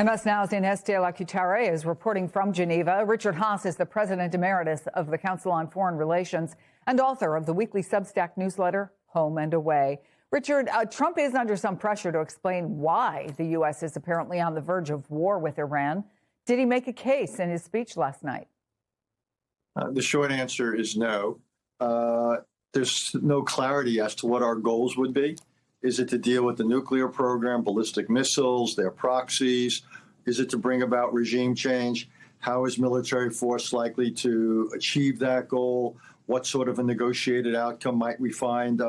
MS Now's Ines de la Cuetara is reporting from Geneva. Richard Haass is the president emeritus of the Council on Foreign Relations and author of the weekly Substack newsletter, Home and Away. Richard, Trump is under some pressure to explain why the U.S. is apparently on the verge of war with Iran. Did he make a case in his speech last night? The short answer is no. There's no clarity as to what our goals would be. Is it to deal with the nuclear program, ballistic missiles, their proxies? Is it to bring about regime change? How is military force likely to achieve that goal? What sort of a negotiated outcome might we find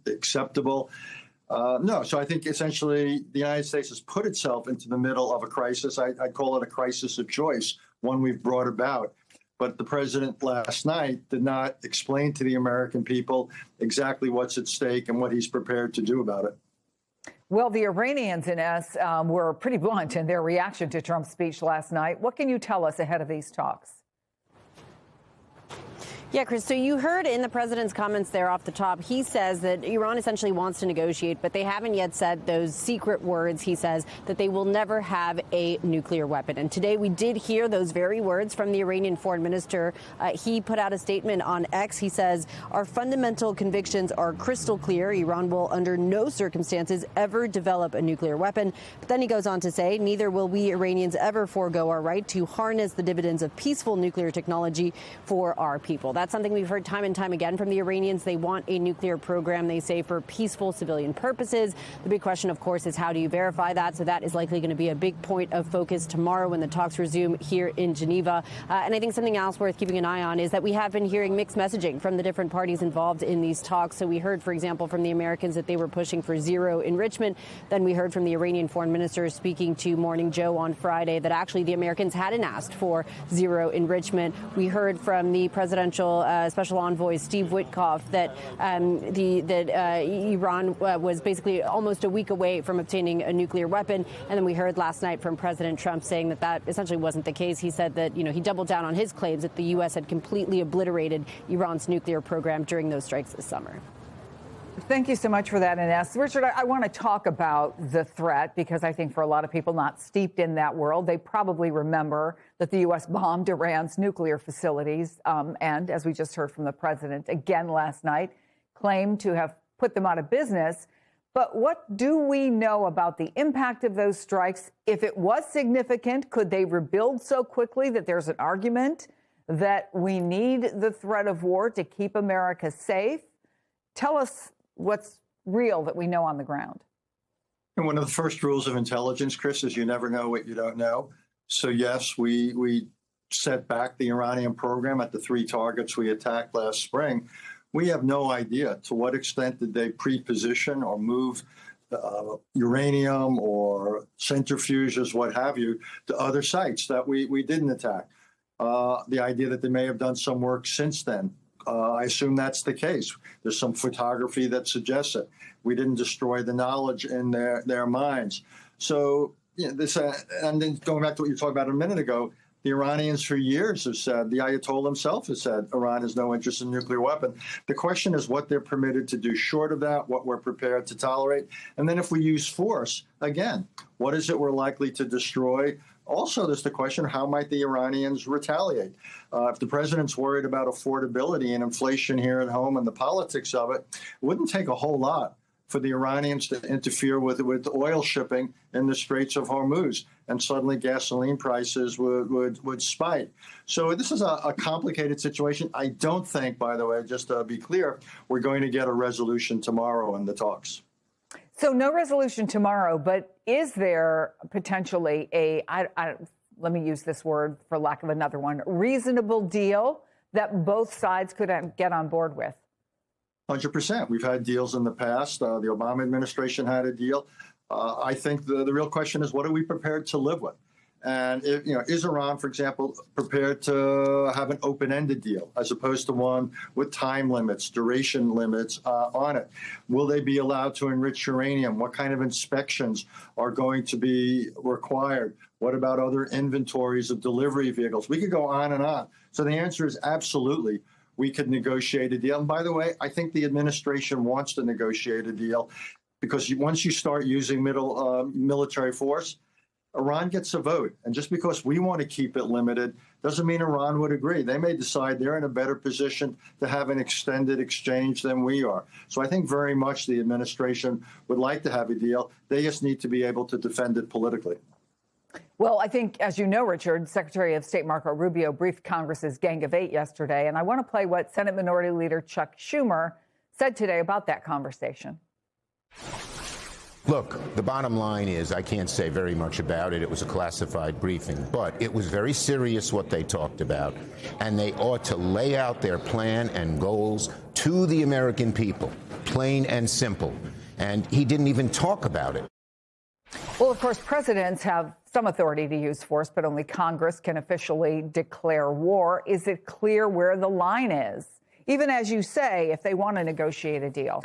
acceptable? No. So I think essentially the United States has put itself into the middle of a crisis. I'd call it a crisis of choice, one we've brought about. But the president last night did not explain to the American people exactly what's at stake and what he's prepared to do about it. Well, the Iranians, Ines, were pretty blunt in their reaction to Trump's speech last night. What can you tell us ahead of these talks? Yeah, Chris, so you heard in the president's comments there off the top, he says that Iran essentially wants to negotiate, but they haven't yet said those secret words. He says that they will never have a nuclear weapon. And today we did hear those very words from the Iranian foreign minister. He put out a statement on X. He says, our fundamental convictions are crystal clear. Iran will under no circumstances ever develop a nuclear weapon. But then he goes on to say, neither will we Iranians ever forego our right to harness the dividends of peaceful nuclear technology for our people. That's something we've heard time and time again from the Iranians. They want a nuclear program, they say, for peaceful civilian purposes. The big question, of course, is how do you verify that? So that is likely going to be a big point of focus tomorrow when the talks resume here in Geneva. And I think something else worth keeping an eye on is that we have been hearing mixed messaging from the different parties involved in these talks. So we heard, for example, from the Americans that they were pushing for zero enrichment. Then we heard from the Iranian foreign minister speaking to Morning Joe on Friday that actually the Americans hadn't asked for zero enrichment. We heard from the presidential special envoy Steve Witkoff that Iran was basically almost a week away from obtaining a nuclear weapon. And then we heard last night from President Trump saying that that essentially wasn't the case. He said that, he doubled down on his claims that the U.S. had completely obliterated Iran's nuclear program during those strikes this summer. Thank you so much for that, Ines. Richard, I want to talk about the threat because I think for a lot of people not steeped in that world, they probably remember that the U.S. bombed Iran's nuclear facilities and, as we just heard from the president again last night, claimed to have put them out of business. But what do we know about the impact of those strikes? If it was significant, could they rebuild so quickly that there's an argument that we need the threat of war to keep America safe? Tell us what's real that we know on the ground. And one of the first rules of intelligence, Chris, is you never know what you don't know. So, yes, we set back the Iranian program at the 3 targets we attacked last spring. We have no idea to what extent did they pre-position or move uranium or centrifuges, what have you, to other sites that we didn't attack. The idea that they may have done some work since then. I assume that's the case. There's some photography that suggests it. We didn't destroy the knowledge in their minds. So this, and then going back to what you talked about a minute ago, the Iranians for years have said, the Ayatollah himself has said, Iran has no interest in a nuclear weapon. The question is what they're permitted to do short of that, what we're prepared to tolerate. And then if we use force, again, what is it we're likely to destroy? Also, there's the question, how might the Iranians retaliate? If the president's worried about affordability and inflation here at home and the politics of it, it wouldn't take a whole lot for the Iranians to interfere with oil shipping in the Straits of Hormuz, and suddenly gasoline prices would spike. So this is a complicated situation. I don't think, by the way, just to be clear, we're going to get a resolution tomorrow in the talks. So no resolution tomorrow, but is there potentially let me use this word for lack of another one, reasonable deal that both sides could get on board with? 100%. We've had deals in the past. The Obama administration had a deal. I think the real question is, what are we prepared to live with? And is Iran, for example, prepared to have an open-ended deal as opposed to one with time limits, duration limits on it? Will they be allowed to enrich uranium? What kind of inspections are going to be required? What about other inventories of delivery vehicles? We could go on and on. So the answer is absolutely. We could negotiate a deal. And by the way, I think the administration wants to negotiate a deal because once you start using military force, Iran gets a vote. And just because we want to keep it limited doesn't mean Iran would agree. They may decide they're in a better position to have an extended exchange than we are. So I think very much the administration would like to have a deal. They just need to be able to defend it politically. Well, I think, as you know, Richard, Secretary of State Marco Rubio briefed Congress's Gang of Eight yesterday. And I want to play what Senate Minority Leader Chuck Schumer said today about that conversation. Look, the bottom line is I can't say very much about it. It was a classified briefing, but it was very serious what they talked about, and they ought to lay out their plan and goals to the American people, plain and simple. And he didn't even talk about it. Well, of course, presidents have some authority to use force, but only Congress can officially declare war. Is it clear where the line is? Even as you say, if they want to negotiate a deal.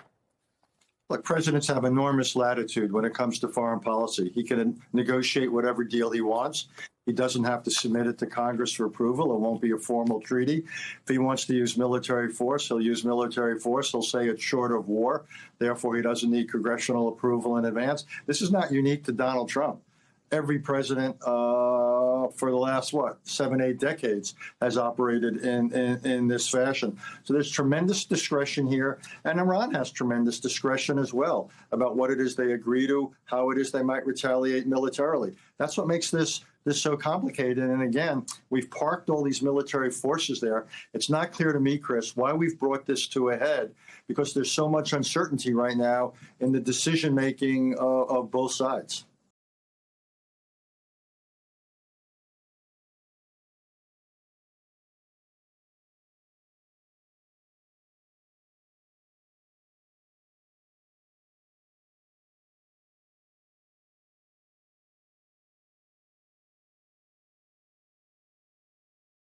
Look, presidents have enormous latitude when it comes to foreign policy. He can negotiate whatever deal he wants. He doesn't have to submit it to Congress for approval. It won't be a formal treaty. If he wants to use military force, he'll use military force. He'll say it's short of war. Therefore, he doesn't need congressional approval in advance. This is not unique to Donald Trump. Every president for the last, 7, 8 decades has operated in this fashion. So there's tremendous discretion here. And Iran has tremendous discretion as well about what it is they agree to, how it is they might retaliate militarily. That's what makes this so complicated. And again, we've parked all these military forces there. It's not clear to me, Chris, why we've brought this to a head, because there's so much uncertainty right now in the decision making of both sides.